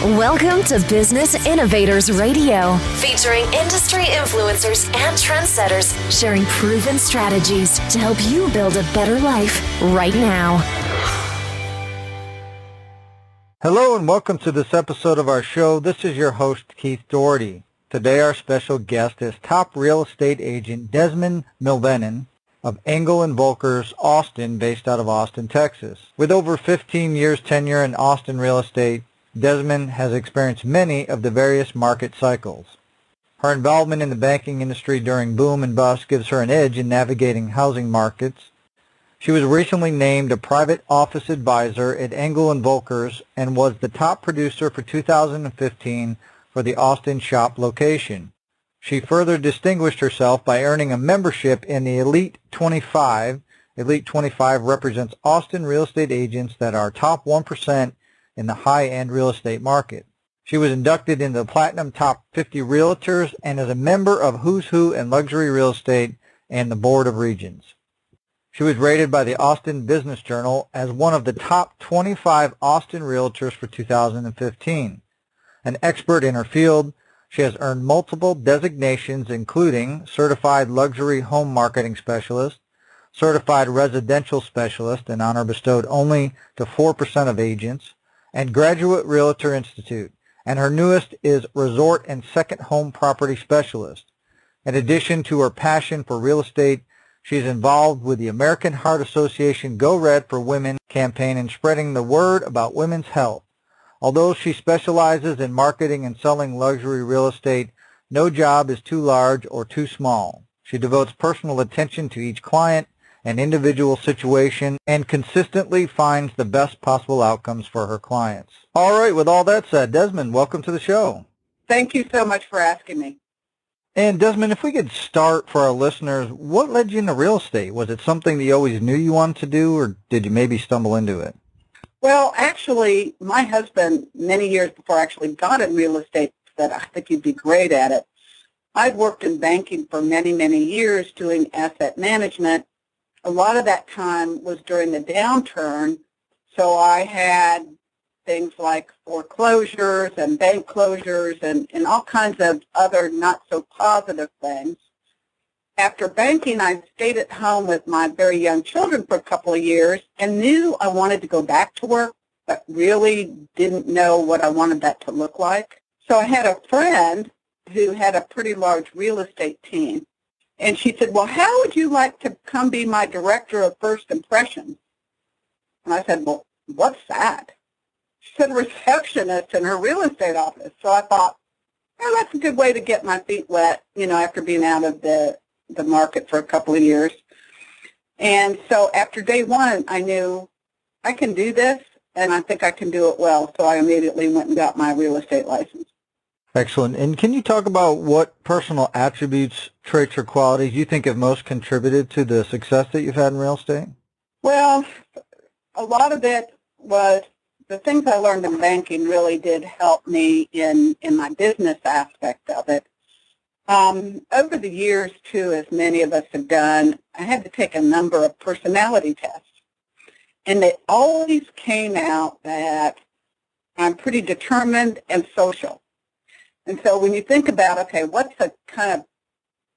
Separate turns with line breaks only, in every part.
Welcome to Business Innovators Radio, featuring industry influencers and trendsetters sharing proven strategies to help you build a better life right now.
Hello and welcome to this episode of our show. This is your host, Keith Doherty. Today our special guest is top real estate agent Desmond Milvenan of Engel & Volkers, Austin, based out of Austin, Texas. With over 15 years tenure in Austin real estate, Desmond has experienced many of the various market cycles. Her involvement in the banking industry during boom and bust gives her an edge in navigating housing markets. She was recently named a private office advisor at Engel & Volkers and was the top producer for 2015 for the Austin shop location. She further distinguished herself by earning a membership in the Elite 25. Elite 25 represents Austin real estate agents that are top 1% in the high-end real estate market. She was inducted into the Platinum Top 50 Realtors and is a member of Who's Who in Luxury Real Estate and the Board of Regents. She was rated by the Austin Business Journal as one of the top 25 Austin Realtors for 2015. An expert in her field, she has earned multiple designations including Certified Luxury Home Marketing Specialist, Certified Residential Specialist, an honor bestowed only to 4% of agents, and Graduate Realtor Institute, and her newest is Resort and Second Home Property Specialist. In addition to her passion for real estate, she is involved with the American Heart Association Go Red for Women campaign in spreading the word about women's health. Although she specializes in marketing and selling luxury real estate, no job is too large or too small. She devotes personal attention to each client and individual situation and consistently finds the best possible outcomes for her clients. All right, with all that said, Desmond, welcome to the show.
Thank you so much for asking me.
And Desmond, if we could start for our listeners, what led you into real estate? Was it something that you always knew you wanted to do, or did you maybe stumble into it?
Well, actually, my husband, many years before I actually got in real estate, said, I think you'd be great at it. I'd worked in banking for many, many years doing asset management. A lot of that time was during the downturn, so I had things like foreclosures and bank closures and all kinds of other not-so-positive things. After banking, I stayed at home with my very young children for a couple of years and knew I wanted to go back to work, but really didn't know what I wanted that to look like. So I had a friend who had a pretty large real estate team, and she said, well, how would you like to come be my director of first impressions? And I said, well, what's that? She said, receptionist in her real estate office. So I thought, oh, that's a good way to get my feet wet, after being out of the market for a couple of years. And so after day one, I knew I can do this, and I think I can do it well. So I immediately went and got my real estate license.
Excellent. And can you talk about what personal attributes, traits, or qualities you think have most contributed to the success that you've had in real estate? Well,
a lot of it was the things I learned in banking really did help me in my business aspect of it. Over the years, too, as many of us have done, I had to take a number of personality tests. And it always came out that I'm pretty determined and social. And so when you think about, okay, what's the kind of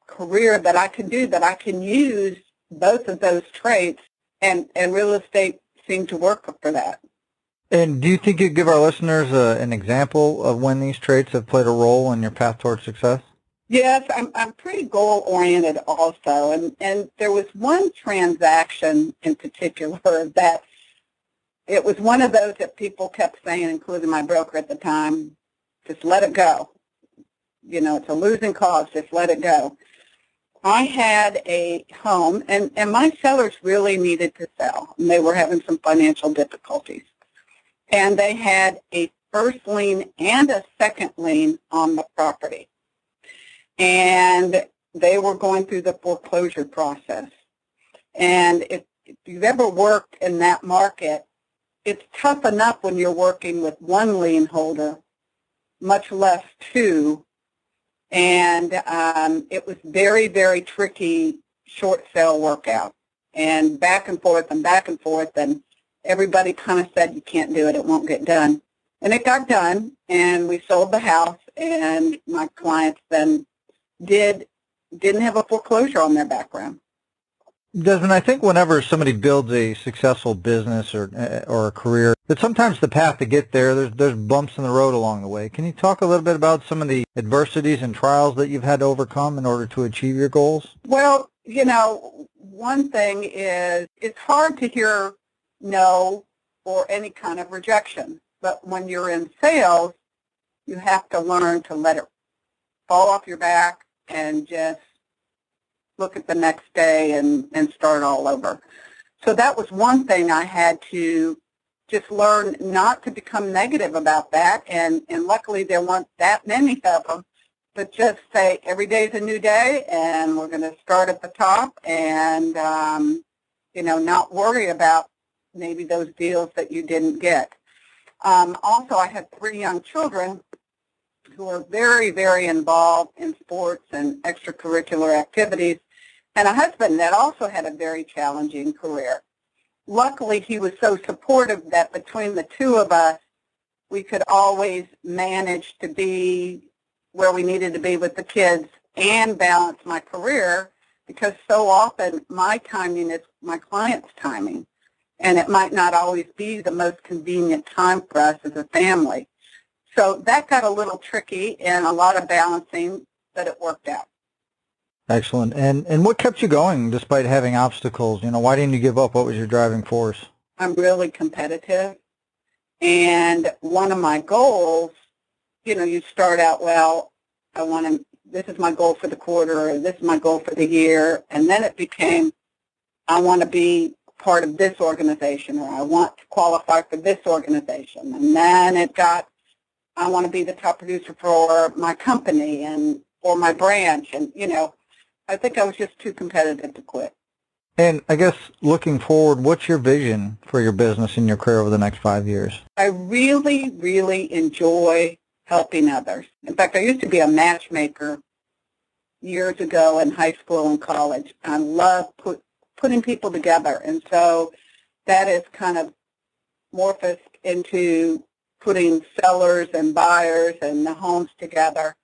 career that I can do that I can use both of those traits, and real estate seemed to work for that.
And do you think you'd give our listeners an example of when these traits have played a role in your path towards success?
Yes, I'm pretty goal-oriented also, and there was one transaction in particular that it was one of those that people kept saying, including my broker at the time, just let it go. It's a losing cause, just let it go. I had a home, and my sellers really needed to sell, and they were having some financial difficulties. And they had a first lien and a second lien on the property. And they were going through the foreclosure process. And if you've ever worked in that market, it's tough enough when you're working with one lien holder, much less two. And it was very, very tricky short sale workout. And back and forth, and everybody kind of said, you can't do it, it won't get done. And it got done, and we sold the house, and my clients then didn't have a foreclosure on their background.
Desmond, I think whenever somebody builds a successful business or a career, that sometimes the path to get there, there's bumps in the road along the way. Can you talk a little bit about some of the adversities and trials that you've had to overcome in order to achieve your goals?
Well, one thing is it's hard to hear no or any kind of rejection. But when you're in sales, you have to learn to let it fall off your back and just look at the next day and start all over. So that was one thing I had to just learn not to become negative about that. And luckily there weren't that many of them, but just say every day is a new day and we're going to start at the top and, not worry about maybe those deals that you didn't get. Also, I had 3 young children who are very, very involved in sports and extracurricular activities, and a husband that also had a very challenging career. Luckily, he was so supportive that between the two of us, we could always manage to be where we needed to be with the kids and balance my career, because so often my timing is my client's timing, and it might not always be the most convenient time for us as a family. So that got a little tricky and a lot of balancing, but it worked out.
Excellent. And what kept you going despite having obstacles? Why didn't you give up? What was your driving force?
I'm really competitive, and one of my goals, you start out, well, this is my goal for the quarter, or this is my goal for the year, and then it became, I want to be part of this organization, or I want to qualify for this organization, and then it got, I want to be the top producer for my company and for my branch, and I think I was just too competitive to quit.
And I guess looking forward, what's your vision for your business and your career over the next 5 years?
I really, really enjoy helping others. In fact, I used to be a matchmaker years ago in high school and college. I love putting people together, and so that is kind of morphed into putting sellers and buyers and the homes together.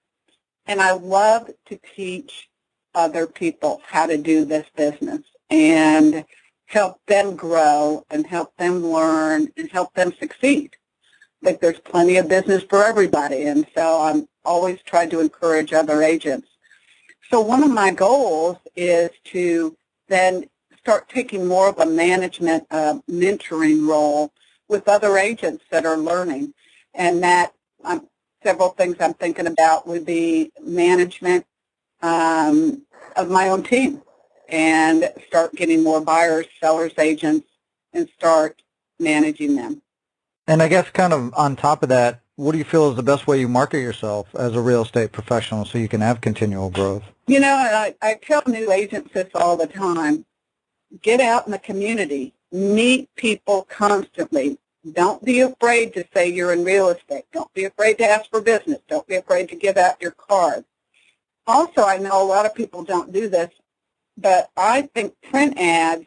And I love to teach other people how to do this business and help them grow and help them learn and help them succeed. I think there's plenty of business for everybody, and so I'm always trying to encourage other agents. So one of my goals is to then start taking more of a management mentoring role with other agents that are learning, and that several things I'm thinking about would be management of my own team, and start getting more buyers, sellers, agents, and start managing them.
And I guess kind of on top of that, what do you feel is the best way you market yourself as a real estate professional so you can have continual growth?
I tell new agents this all the time. Get out in the community. Meet people constantly. Don't be afraid to say you're in real estate. Don't be afraid to ask for business. Don't be afraid to give out your card. Also, I know a lot of people don't do this, but I think print ads,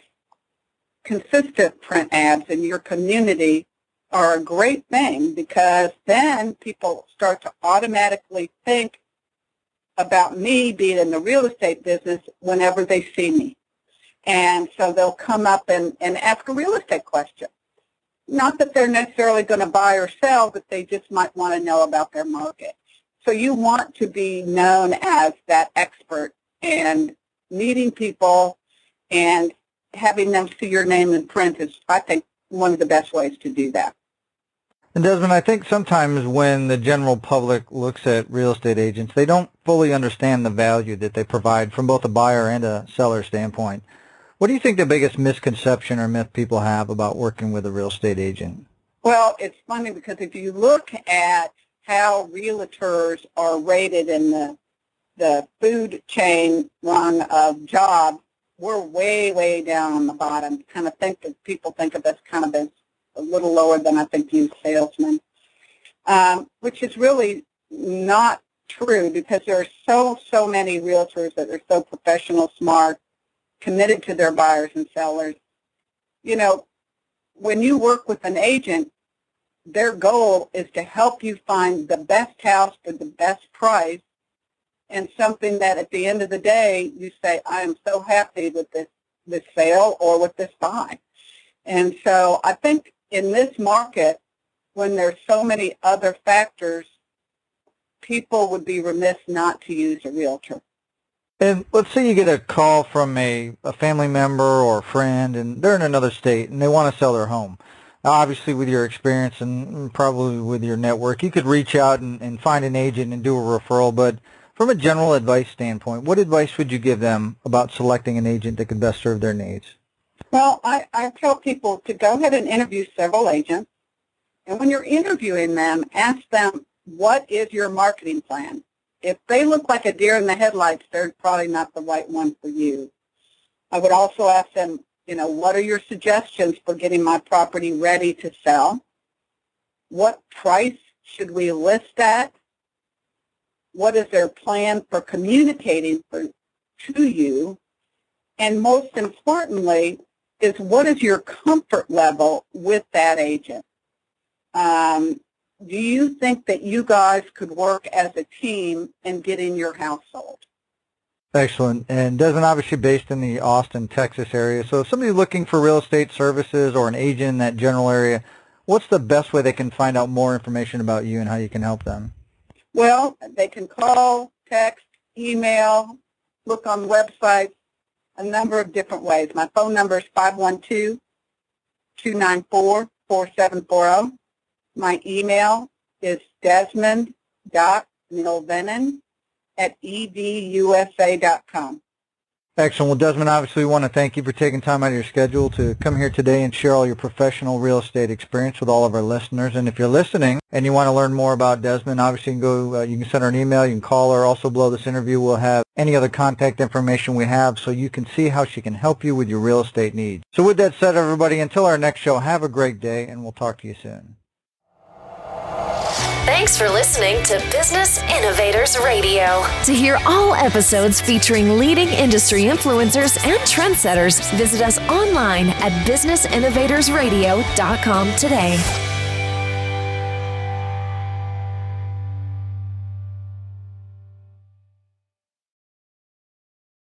consistent print ads in your community are a great thing, because then people start to automatically think about me being in the real estate business whenever they see me. And so they'll come up and ask a real estate question. Not that they're necessarily going to buy or sell, but they just might want to know about their market. So you want to be known as that expert, and meeting people and having them see your name in print is, I think, one of the best ways to do that.
And Desmond, I think sometimes when the general public looks at real estate agents, they don't fully understand the value that they provide from both a buyer and a seller standpoint. What do you think the biggest misconception or myth people have about working with a real estate agent?
Well, it's funny because if you look at how realtors are rated in the food chain rung of jobs, we're way, way down on the bottom. Kind of think that people think of us kind of as a little lower than I think you salesmen, which is really not true, because there are so many realtors that are so professional, smart, committed to their buyers and sellers. When you work with an agent, their goal is to help you find the best house for the best price, and something that at the end of the day you say, I am so happy with this sale or with this buy. And so I think in this market, when there's so many other factors, people would be remiss not to use a realtor.
And let's say you get a call from a family member or a friend, and they're in another state, and they want to sell their home. Now, obviously, with your experience and probably with your network, you could reach out and find an agent and do a referral. But from a general advice standpoint, what advice would you give them about selecting an agent that could best serve their needs?
Well, I tell people to go ahead and interview several agents. And when you're interviewing them, ask them, what is your marketing plan? If they look like a deer in the headlights, they're probably not the right one for you. I would also ask them, what are your suggestions for getting my property ready to sell? What price should we list at? What is their plan for communicating to you? And most importantly, is what is your comfort level with that agent? Do you think that you guys could work as a team in getting your house sold?
Excellent. And Desmond, obviously based in the Austin, Texas area. So if somebody's looking for real estate services or an agent in that general area, what's the best way they can find out more information about you and how you can help them?
Well, they can call, text, email, look on websites, a number of different ways. My phone number is 512-294-4740. My email is desmond.milvenan@edusa.com.
Excellent. Well, Desmond, obviously we want to thank you for taking time out of your schedule to come here today and share all your professional real estate experience with all of our listeners. And if you're listening and you want to learn more about Desmond, obviously you can go, you can send her an email, you can call her. Also below this interview we'll have any other contact information we have so you can see how she can help you with your real estate needs. So with that said, everybody, until our next show, have a great day and we'll talk to you soon.
Thanks for listening to Business Innovators Radio. To hear all episodes featuring leading industry influencers and trendsetters, visit us online at businessinnovatorsradio.com today.